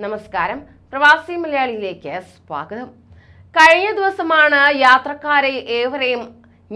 നമസ്കാരം. പ്രവാസി മലയാളിയിലേക്ക് സ്വാഗതം. കഴിഞ്ഞ ദിവസമാണ് യാത്രക്കാരെ ഏവരെയും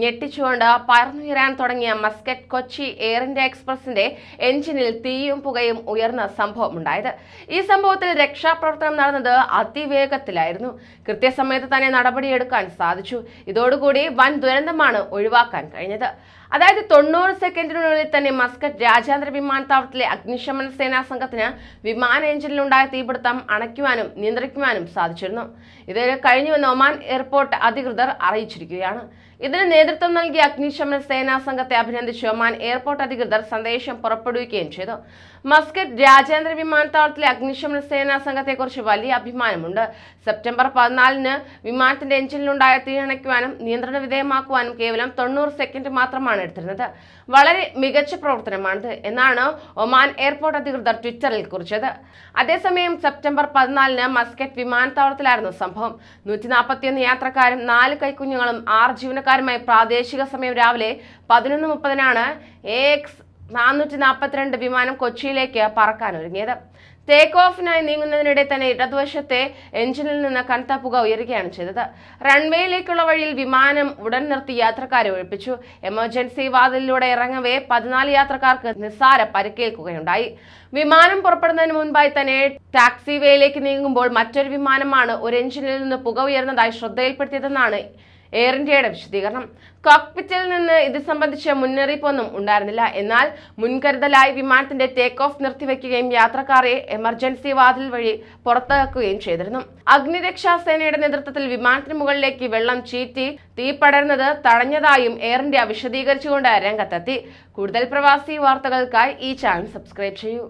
ഞെട്ടിച്ചുകൊണ്ട് പറന്നുയരാൻ തുടങ്ങിയ മസ്കറ്റ് കൊച്ചി എയർ ഇന്ത്യ എക്സ്പ്രസിന്റെ എഞ്ചിനിൽ തീയും പുകയും ഉയർന്ന സംഭവം ഉണ്ടായത്. ഈ സംഭവത്തിൽ രക്ഷാപ്രവർത്തനം നടന്നത് അതിവേഗത്തിലായിരുന്നു. കൃത്യസമയത്ത് തന്നെ നടപടിയെടുക്കാൻ സാധിച്ചു. ഇതോടുകൂടി വൻ ദുരന്തമാണ് ഒഴിവാക്കാൻ കഴിഞ്ഞത്. അതായത് 90 സെക്കൻഡിനുള്ളിൽ തന്നെ മസ്കറ്റ് രാജ്യാന്തര വിമാനത്താവളത്തിലെ അഗ്നിശമന സേനാ സംഘത്തിന് വിമാന എഞ്ചിനിലുണ്ടായ തീപിടുത്തം അണയ്ക്കുവാനും നിയന്ത്രിക്കുവാനും സാധിച്ചിരുന്നു. ഇത് കഴിഞ്ഞുവെന്ന് ഒമാൻ എയർപോർട്ട് അധികൃതർ അറിയിച്ചിരിക്കുകയാണ്. ഇതിന് നേതൃത്വം നൽകിയ അഗ്നിശമന സേനാ സംഘത്തെ അഭിനന്ദിച്ച് ഒമാൻ എയർപോർട്ട് അധികൃതർ സന്ദേശം പുറപ്പെടുവിക്കുകയും ചെയ്തു. മസ്കറ്റ് രാജ്യാന്തര വിമാനത്താവളത്തിലെ അഗ്നിശമന സേനാ സംഘത്തെക്കുറിച്ച് വലിയ അഭിമാനമുണ്ട്. സെപ്റ്റംബർ 14-ന് വിമാനത്തിന്റെ എഞ്ചിനിലുണ്ടായ തീ അണയ്ക്കുവാനും നിയന്ത്രണ വിധേയമാക്കുവാനും കേവലം 90 സെക്കൻഡ് മാത്രമാണ് എടുത്തിരുന്നത്. വളരെ മികച്ച പ്രവർത്തനമാണിത് എന്നാണ് ഒമാൻ എയർപോർട്ട് അധികൃതർ ട്വിറ്ററിൽ കുറിച്ചത്. അതേസമയം സെപ്റ്റംബർ 14-ന് മസ്കറ്റ് വിമാനത്താവളത്തിലായിരുന്നു സംഭവം. 141 യാത്രക്കാരും 4 കൈക്കുഞ്ഞുങ്ങളും 6 ജീവനക്കാരുമായി പ്രാദേശിക സമയം രാവിലെ 11:30-നാണ് AX 442 വിമാനം കൊച്ചിയിലേക്ക് പറക്കാനൊരുങ്ങിയത്. ടേക്ക് ഓഫിനായി നീങ്ങുന്നതിനിടെ തന്നെ ഇടതുവശത്തെ എഞ്ചിനിൽ നിന്ന് കനത്ത പുക ഉയരുകയാണ് ചെയ്തത്. റൺവേയിലേക്കുള്ള വഴിയിൽ വിമാനം ഉടൻ നിർത്തി യാത്രക്കാരെ ഒഴിപ്പിച്ചു. എമർജൻസി വാതിലിലൂടെ ഇറങ്ങവേ 14 യാത്രക്കാർക്ക് നിസ്സാര പരിക്കേൽക്കുകയുണ്ടായി. വിമാനം പുറപ്പെടുന്നതിന് മുൻപായി തന്നെ ടാക്സിവേയിലേക്ക് നീങ്ങുമ്പോൾ മറ്റൊരു വിമാനമാണ് ഒരു എഞ്ചിനിൽ നിന്ന് പുക ഉയർന്നതായി ശ്രദ്ധയിൽപ്പെടുത്തിയതെന്നാണ് എയർ ഇന്ത്യയുടെ വിശദീകരണം. കോക്പിറ്റിൽ നിന്ന് ഇത് സംബന്ധിച്ച മുന്നറിയിപ്പൊന്നും ഉണ്ടായിരുന്നില്ല. എന്നാൽ മുൻകരുതലായി വിമാനത്തിന്റെ ടേക്ക് ഓഫ് നിർത്തിവെക്കുകയും യാത്രക്കാരെ എമർജൻസി വാതിൽ വഴി പുറത്താക്കുകയും ചെയ്തിരുന്നു. അഗ്നിരക്ഷാ സേനയുടെ നേതൃത്വത്തിൽ വിമാനത്തിന് മുകളിലേക്ക് വെള്ളം ചീറ്റി തീ പടരുന്നത് തടഞ്ഞതായും എയർ ഇന്ത്യ വിശദീകരിച്ചുകൊണ്ട് രംഗത്തെത്തി. കൂടുതൽ പ്രവാസി വാർത്തകൾക്കായി ഈ ചാനൽ സബ്സ്ക്രൈബ് ചെയ്യൂ.